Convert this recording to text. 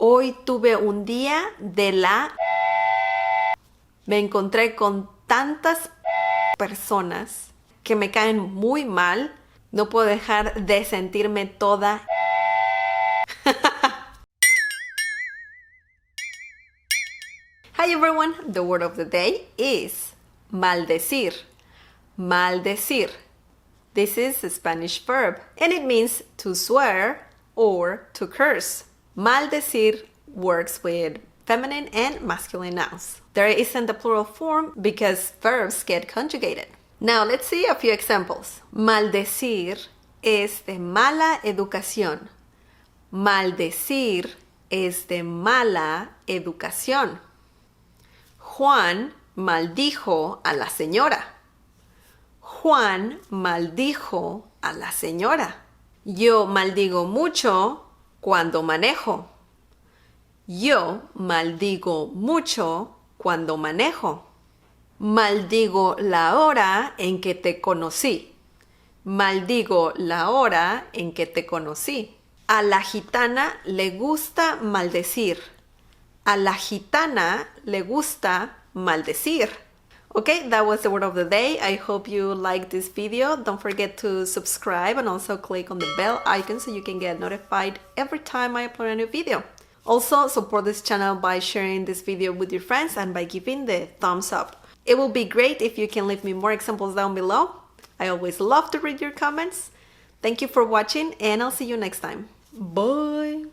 Hoy tuve un día de la... Me encontré con tantas personas que me caen muy mal. No puedo dejar de sentirme toda... Hi everyone, the word of the day is maldecir. Maldecir. This is a Spanish verb and it means to swear or to curse. Maldecir works with feminine and masculine nouns. There isn't a plural form because verbs get conjugated. Now let's see a few examples. Maldecir es de mala educación. Maldecir es de mala educación. Juan maldijo a la señora. Juan maldijo a la señora. Yo maldigo mucho cuando manejo. Yo maldigo mucho cuando manejo. Maldigo la hora en que te conocí. Maldigo la hora en que te conocí. A la gitana le gusta maldecir. A la gitana le gusta maldecir. Okay, that was the word of the day. I hope you liked this video. Don't forget to subscribe and also click on the bell icon so you can get notified every time I upload a new video. Also, support this channel by sharing this video with your friends and by giving the thumbs up. It will be great if you can leave me more examples down below. I always love to read your comments. Thank you for watching and I'll see you next time. Bye!